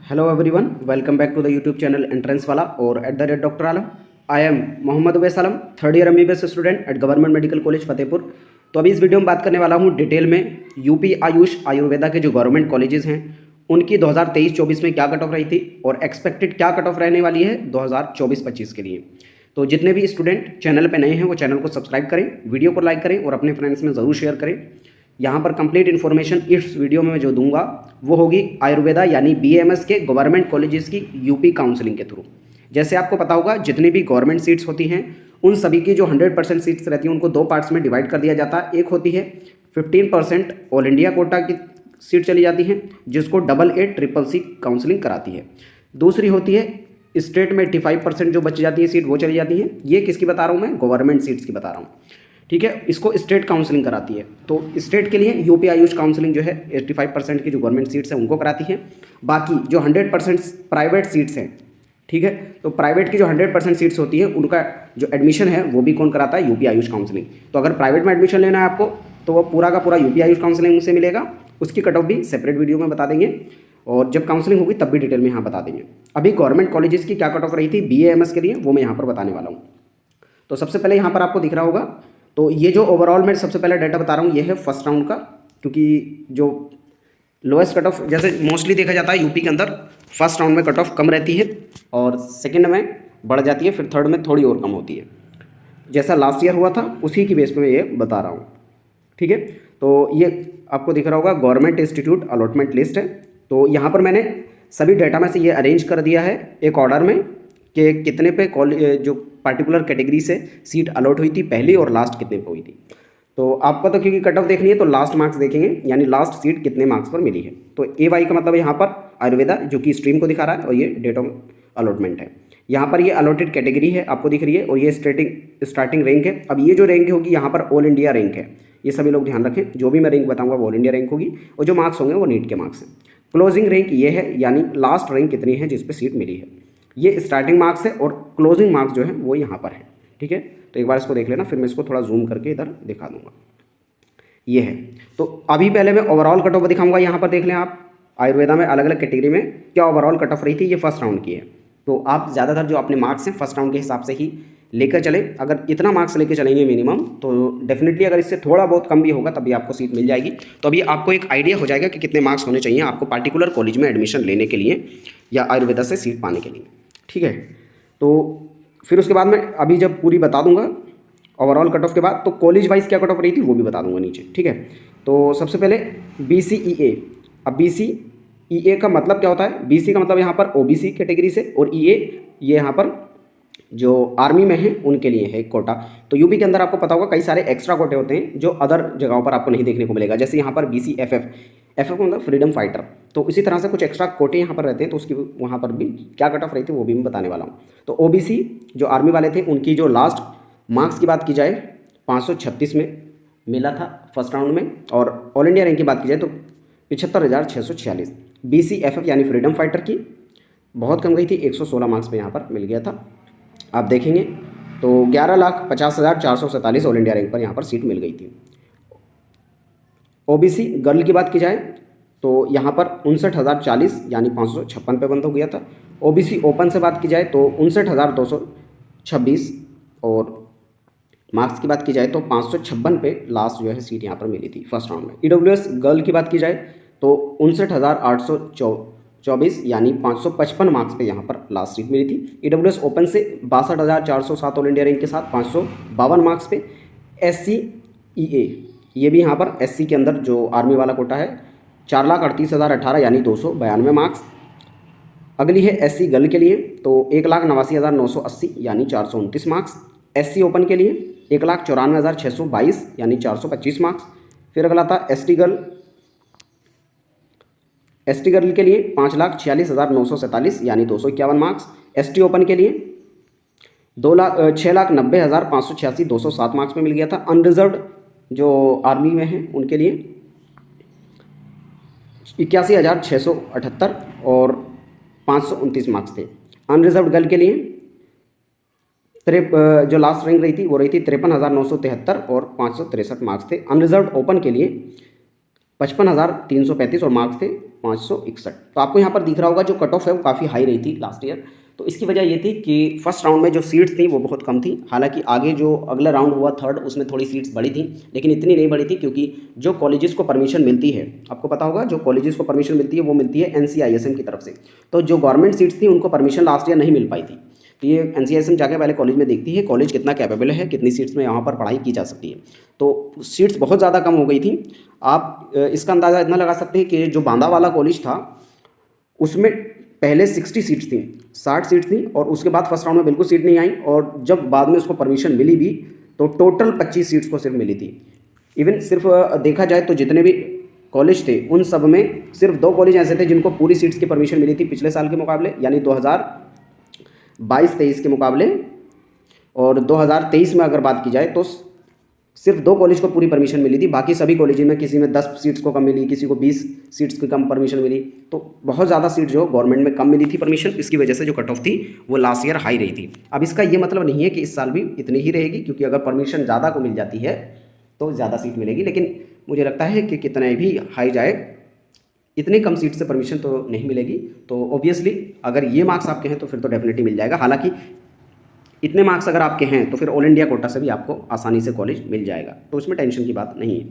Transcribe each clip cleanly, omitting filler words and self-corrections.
Hello everyone, welcome back to the YouTube channel entrance वाला और @doctor Alam. I am Mohammad Uwais Alam, third year MBBS student at government medical college Fatehpur. तो अभी इस video में बात करने वाला हूँ डिटेल में यूपी आयुष आयुर्वेदा के जो गवर्नमेंट कॉलेजेस हैं उनकी 2023-24 में क्या कट ऑफ रही थी और एक्सपेक्टेड क्या कट ऑफ रहने वाली है 2024-25 के लिए। तो जितने भी स्टूडेंट चैनल पे नए हैं वो चैनल को सब्सक्राइब करें, वीडियो को लाइक करें और अपने फ्रेंड्स में ज़रूर शेयर करें। यहाँ पर कंप्लीट इन्फॉर्मेशन इस वीडियो में मैं जो दूंगा वो होगी आयुर्वेदा यानी BAMS के गवर्नमेंट कॉलेजेस की यूपी काउंसलिंग के थ्रू। जैसे आपको पता होगा जितनी भी गवर्नमेंट सीट्स होती हैं उन सभी की जो 100% सीट्स रहती हैं उनको दो पार्ट्स में डिवाइड कर दिया जाता है। एक होती है 15% ऑल इंडिया कोटा की सीट चली जाती है जिसको AA CCC काउंसलिंग कराती है। दूसरी होती है स्टेट में 85% जो बच जाती है सीट वो चली जाती है। ये किसकी बता रहा हूँ मैं, गवर्नमेंट सीट्स की बता रहा हूँ, ठीक है। इसको स्टेट काउंसलिंग कराती है। तो स्टेट के लिए यूपी आयुष काउंसलिंग जो है 85% की जो गवर्नमेंट सीट्स हैं उनको कराती है। बाकी जो 100% प्राइवेट सीट्स हैं, ठीक है, तो प्राइवेट की जो 100% सीट्स होती है उनका जो एडमिशन है वो भी कौन कराता है, यूपी आयुष काउंसलिंग। तो अगर प्राइवेट में एडमिशन लेना है आपको तो वो पूरा का पूरा यूपी आयुष काउंसलिंग से मिलेगा। उसकी कट ऑफ भी सेपरेट वीडियो में बता देंगे और जब काउंसलिंग होगी तब भी डिटेल में यहाँ बता देंगे। अभी गवर्नमेंट कॉलेजेस की क्या कट ऑफ रही थी BAMS के लिए वो मैं यहाँ पर बताने वाला हूँ। तो सबसे पहले यहाँ पर आपको दिख रहा होगा, तो ये जो ओवरऑल मैं सबसे पहले डाटा बता रहा हूँ ये है फर्स्ट राउंड का, क्योंकि जो लोएस्ट कट ऑफ जैसे मोस्टली देखा जाता है यूपी के अंदर फर्स्ट राउंड में कट ऑफ कम रहती है और सेकंड में बढ़ जाती है, फिर थर्ड में थोड़ी और कम होती है। जैसा लास्ट ईयर हुआ था उसी की बेस पे मैं ये बता रहा हूँ, ठीक है। तो ये आपको दिख रहा होगा गवर्नमेंट इंस्टीट्यूट अलॉटमेंट लिस्ट है। तो यहाँ पर मैंने सभी डाटा में से ये अरेंज कर दिया है एक ऑर्डर में कि कितने पे कॉलेज जो पर्टिकुलर कैटेगरी से सीट अलॉट हुई थी पहली और लास्ट कितने पे हुई थी। तो आपको तो क्योंकि कट ऑफ देखनी है तो लास्ट मार्क्स देखेंगे, यानी लास्ट सीट कितने मार्क्स पर मिली है। तो AY का मतलब यहाँ पर आयुर्वेदा जो कि स्ट्रीम को दिखा रहा है और ये डेट ऑफ अलॉटमेंट है। यहाँ पर ये अलॉटेड कैटेगरी है आपको दिख रही है और ये स्टार्टिंग रैंक है। अब ये जो रैंक होगी यहाँ पर ऑल इंडिया रैंक है, ये सभी लोग ध्यान रखें। जो भी मैं रैंक बताऊँगा वो ऑल इंडिया रैंक होगी और जो मार्क्स होंगे वो नीट के मार्क्स हैं। क्लोजिंग रैंक ये है, यानी लास्ट रैंक कितनी है जिस पे सीट मिली है। ये स्टार्टिंग मार्क्स है और क्लोजिंग मार्क्स जो है वो यहाँ पर है, ठीक है। तो एक बार इसको देख लेना, फिर मैं इसको थोड़ा जूम करके इधर दिखा दूंगा। ये है, तो अभी पहले मैं ओवरऑल कट ऑफ दिखाऊंगा। यहाँ पर देख लें आप आयुर्वेदा में अलग अलग कैटेगरी में क्या ओवरऑल कट ऑफ रही थी, ये फर्स्ट राउंड की है। तो आप ज़्यादातर जो अपने मार्क्स हैं फर्स्ट राउंड के हिसाब से ही लेकर चले। अगर इतना मार्क्स लेकर चलेंगे मिनिमम तो डेफिनेटली अगर इससे थोड़ा बहुत कम भी होगा तभी आपको सीट मिल जाएगी। तो अभी आपको एक आइडिया हो जाएगा कि कितने मार्क्स होने चाहिए आपको पर्टिकुलर कॉलेज में एडमिशन लेने के लिए या आयुर्वेदा से सीट पाने के लिए, ठीक है। तो फिर उसके बाद मैं अभी जब पूरी बता दूंगा ओवरऑल कट ऑफ के बाद तो कॉलेज वाइज क्या कट ऑफ रही थी वो भी बता दूंगा नीचे, ठीक है। तो सबसे पहले BCEA। अब BCEA का मतलब क्या होता है, BC का मतलब यहाँ पर OBC कैटेगरी से और EA ये यहाँ पर जो आर्मी में है उनके लिए है कोटा। तो यूपी के अंदर आपको पता होगा कई सारे एक्स्ट्रा कोटे होते हैं जो अदर जगहों पर आपको नहीं देखने को मिलेगा। जैसे यहाँ पर BCFF मतलब फ्रीडम फाइटर। तो इसी तरह से कुछ एक्स्ट्रा कोटे यहाँ पर रहते हैं, तो उसकी वहाँ पर भी क्या कट ऑफ रही थी वो भी मैं बताने वाला हूँ। तो OBC जो आर्मी वाले थे उनकी जो लास्ट मार्क्स की बात की जाए 536 में मिला था फर्स्ट राउंड में, और ऑल इंडिया रैंक की बात की जाए तो 75,646। BCFF यानी फ्रीडम फाइटर की बहुत कम गई थी, 116 मार्क्स पे यहाँ पर मिल गया था। आप देखेंगे तो 11,50,447 ऑल इंडिया रैंक पर यहाँ पर सीट मिल गई थी। OBC गर्ल की बात की जाए तो यहाँ पर 59,040 यानी 556 पे बंद हो गया था। OBC ओपन से बात की जाए तो 59,226 और मार्क्स की बात की जाए तो 556 पे लास्ट जो है सीट यहाँ पर मिली थी फर्स्ट राउंड में। EWS गर्ल की बात की जाए तो 59,824 यानी 555 मार्क्स पे यहाँ पर लास्ट सीट मिली थी। EWS ओपन से 62,407 ऑल इंडिया रैंक के साथ 552 मार्क्स पे। SCEA ये भी यहाँ पर SC के अंदर जो आर्मी वाला कोटा है 4,38,018 यानी 292 मार्क्स। अगली है SC गर्ल के लिए तो 1,89,980 यानी 429 मार्क्स। SC ओपन के लिए 1,94,622 यानी 425 मार्क्स। फिर अगला था ST गर्ल के लिए 5,46,947 यानी 251 मार्क्स। ST ओपन के लिए 6,90,586 207 मार्क्स में मिल गया था। अनरिजर्व्ड जो आर्मी में है उनके लिए 81,678 और 529 मार्क्स थे। अनरिजर्व्ड गर्ल के लिए जो लास्ट रैंक रही थी वो रही थी 53,973 और 563 मार्क्स थे। अनरिजर्व्ड ओपन के लिए 55,335 और मार्क्स थे 561। तो आपको यहाँ पर दिख रहा होगा जो कट ऑफ है वो काफ़ी हाई रही थी लास्ट ईयर। तो इसकी वजह ये थी कि फर्स्ट राउंड में जो सीट्स थी वो बहुत कम थी। हालांकि आगे जो अगला राउंड हुआ थर्ड, उसमें थोड़ी सीट्स बढ़ी थी, लेकिन इतनी नहीं बढ़ी थी क्योंकि जो कॉलेजेस को परमिशन मिलती है, आपको पता होगा जो कॉलेजेस को परमिशन मिलती है वो मिलती है NCISM की तरफ से। तो जो गवर्नमेंट सीट्स थी उनको परमिशन लास्ट ईयर नहीं मिल पाई थी। तो ये NCISM जाके पहले कॉलेज में देखती है कॉलेज कितना कैपेबल है, कितनी सीट्स में यहाँ पर पढ़ाई की जा सकती है। तो सीट्स बहुत ज़्यादा कम हो गई थी। आप इसका अंदाज़ा इतना लगा सकते हैं कि जो बांदा वाला कॉलेज था उसमें पहले 60 सीट्स थी, 60 सीट्स थी, और उसके बाद फर्स्ट राउंड में बिल्कुल सीट नहीं आई, और जब बाद में उसको परमिशन मिली भी तो टोटल 25 सीट्स को सिर्फ मिली थी। इवन सिर्फ देखा जाए तो जितने भी कॉलेज थे उन सब में सिर्फ 2 कॉलेज ऐसे थे जिनको पूरी सीट्स की परमिशन मिली थी पिछले साल के मुकाबले, यानी 2022-23 के मुकाबले। और 2023 में अगर बात की जाए तो सिर्फ 2 कॉलेज को पूरी परमिशन मिली थी, बाकी सभी कॉलेज में किसी में 10 सीट्स को कम मिली, किसी को 20 सीट्स की कम परमिशन मिली। तो बहुत ज़्यादा सीट जो गवर्नमेंट में कम मिली थी परमिशन, इसकी वजह से जो कट ऑफ थी वो लास्ट ईयर हाई रही थी। अब इसका ये मतलब नहीं है कि इस साल भी इतनी ही रहेगी, क्योंकि अगर परमिशन ज़्यादा को मिल जाती है तो ज़्यादा सीट मिलेगी, लेकिन मुझे लगता है कि कितने भी हाई जाए इतनी कम सीट से परमिशन तो नहीं मिलेगी। तो ऑब्वियसली अगर ये मार्क्स आपके हैं तो फिर तो डेफिनेटली मिल जाएगा। हालांकि इतने मार्क्स अगर आपके हैं तो फिर ऑल इंडिया कोटा से भी आपको आसानी से कॉलेज मिल जाएगा, तो उसमें टेंशन की बात नहीं है।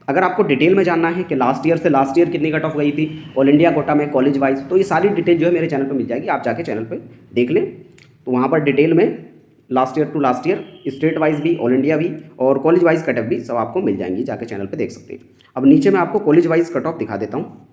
अगर आपको डिटेल में जानना है कि लास्ट ईयर से लास्ट ईयर कितनी कट ऑफ गई थी ऑल इंडिया कोटा में कॉलेज वाइज, तो ये सारी डिटेल जो है मेरे चैनल पर मिल जाएगी। आप जाके चैनल पर देख लें, तो वहाँ पर डिटेल में last year to last year state wise भी, ऑल इंडिया भी और कॉलेज वाइज कट ऑफ भी सब आपको मिल जाएंगी, जाके चैनल पर देख सकते हैं। अब नीचे मैं आपको कॉलेज वाइज कट ऑफ दिखा देता हूँ।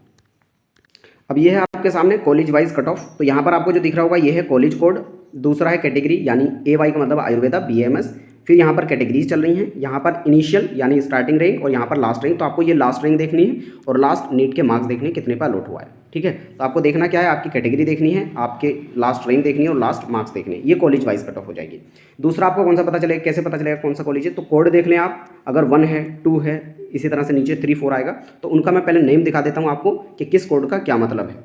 अब ये है आपके सामने कॉलेज वाइज कट ऑफ। तो यहाँ पर आपको जो दिख रहा होगा ये है कॉलेज कोड, दूसरा है कैटेगरी यानी AY का मतलब आयुर्वेदा BAMS, फिर यहाँ पर कैटेगरीज चल रही हैं, यहाँ पर इनिशियल यानी स्टार्टिंग रैंक और यहाँ पर लास्ट रैंक। तो आपको ये लास्ट रैंक देखनी है और लास्ट नीट के मार्क्स देखने कितने पर अलॉट हुआ है, ठीक है। तो आपको देखना क्या है, आपकी कैटेगरी देखनी है, आपके लास्ट रैंक देखनी है और लास्ट मार्क्स देखने हैं। ये कॉलेज वाइज कट ऑफ हो जाएगी। दूसरा आपको कौन सा पता चलेगा, कैसे पता चलेगा कौन सा कॉलेज है, तो कोड देख लें आप। अगर 1 है 2 है इसी तरह से नीचे 3 4 आएगा, तो उनका मैं पहले नेम दिखा देता हूँ आपको कि किस कोड का क्या मतलब है।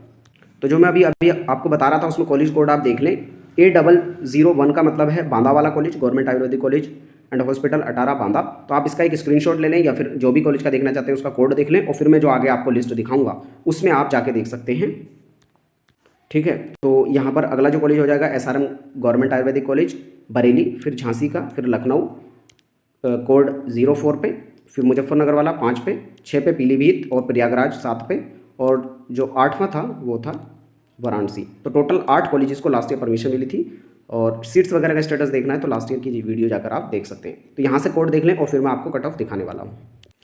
तो जो मैं अभी आपको बता रहा था उसमें कॉलेज कोड आप देख लें। A001 का मतलब है बांदा वाला college, government ayurvedic college and hospital Atarra Banda. तो आप इसका एक स्क्रीनशॉट ले लें या फिर जो भी कॉलेज का देखना चाहते हैं उसका कोड देख लें, और फिर मैं जो आगे आपको लिस्ट दिखाऊंगा उसमें आप जाके देख सकते हैं, ठीक है। तो यहाँ पर अगला जो कॉलेज हो जाएगा SRM government ayurvedic college Bareilly, फिर झांसी का, फिर लखनऊ कोड 04 पे, फिर मुजफ्फरनगर वाला 5 पे, 6 पे पीलीभीत और प्रयागराज 7 पे, और जो 8वां था वो था वाराणसी। तो टोटल 8 कॉलेजेस को लास्ट ईयर परमिशन मिली थी। और सीट्स वगैरह का स्टेटस देखना है तो लास्ट ईयर की वीडियो जाकर आप देख सकते हैं। तो यहाँ से कोड देख लें और फिर मैं आपको कट ऑफ दिखाने वाला हूँ।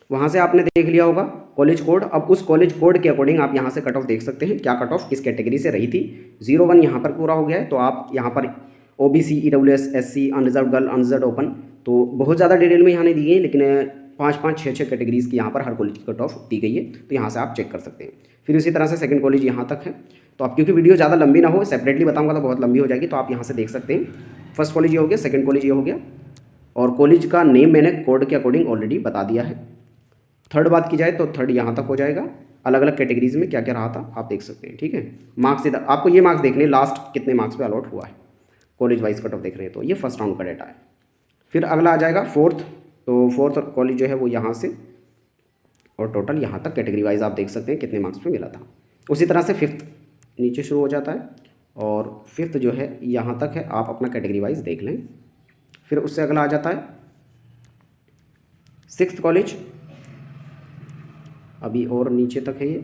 वहाँ से आपने देख लिया होगा कॉलेज कोड। अब उस कॉलेज कोड के अकॉर्डिंग आप यहाँ से कट ऑफ देख सकते हैं, क्या कट ऑफ किस कैटेगरी से रही थी। 01 यहाँ पर पूरा हो गया है, तो आप यहाँ पर OBC EWS SC unreserved girl unreserved open, तो बहुत ज़्यादा डिटेल में यहाँ नहीं दी गई, लेकिन 5 6 कैटेगरीज की यहाँ पर हर कॉलेज की कट ऑफ दी गई है, तो यहाँ से आप चेक कर सकते हैं। फिर इसी तरह से सेकंड कॉलेज यहाँ तक है। तो आप क्योंकि वीडियो ज़्यादा लंबी ना हो, सेपरेटली बताऊंगा तो बहुत लंबी हो जाएगी, तो आप यहाँ से देख सकते हैं। फर्स्ट कॉलेज ये हो गया, सेकंड कॉलेज ये हो गया, और कॉलेज का नेम मैंने कोड के अकॉर्डिंग ऑलरेडी बता दिया है। थर्ड बात की जाए तो थर्ड यहाँ तक हो जाएगा। अलग अलग कैटेगरीज में क्या क्या रहा था आप देख सकते हैं, ठीक है। मार्क्स इधर आपको ये मार्क्स देखने लास्ट कितने मार्क्स पे अलॉट हुआ है, कॉलेज वाइज कट ऑफ देख रहे हैं, तो ये फर्स्ट राउंड का डेटा है। फिर अगला आ जाएगा फोर्थ, तो फोर्थ कॉलेज जो है वो यहाँ से और टोटल यहाँ तक कैटेगरी वाइज आप देख सकते हैं कितने मार्क्स पे मिला था। उसी तरह से फिफ्थ नीचे शुरू हो जाता है और फिफ्थ जो है यहाँ तक है, आप अपना कैटेगरी वाइज देख लें। फिर उससे अगला आ जाता है सिक्स्थ कॉलेज, अभी और नीचे तक है ये,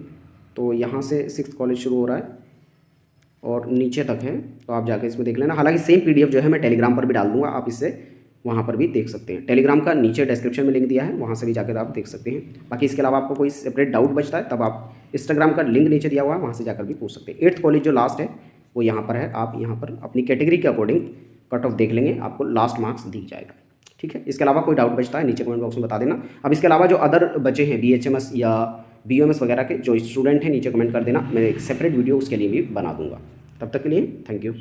तो यहाँ से सिक्स्थ कॉलेज शुरू हो रहा है और नीचे तक है, तो आप जाके इसमें देख लेना। हालांकि सेम PDF जो है मैं टेलीग्राम पर भी डाल दूंगा, आप इससे वहाँ पर भी देख सकते हैं। टेलीग्राम का नीचे डिस्क्रिप्शन में लिंक दिया है, वहाँ से भी जाकर आप देख सकते हैं। बाकी इसके अलावा आपको कोई सेपरेट डाउट बचता है तब आप इंस्टाग्राम का लिंक नीचे दिया हुआ है, वहाँ से जाकर भी पूछ सकते हैं। 8th कॉलेज जो लास्ट है वो यहाँ पर है, आप यहाँ पर अपनी कैटेगरी के अकॉर्डिंग कट ऑफ देख लेंगे, आपको लास्ट मार्क्स दिख जाएगा, ठीक है। इसके अलावा कोई डाउट बचता है नीचे कमेंट बॉक्स में बता देना। अब इसके अलावा जो अदर बचे हैं BHMS या BOMS वगैरह के जो स्टूडेंट हैं नीचे कमेंट कर देना, मैं एक सेपरेट वीडियो उसके लिए भी बना दूंगा। तब तक के लिए थैंक यू।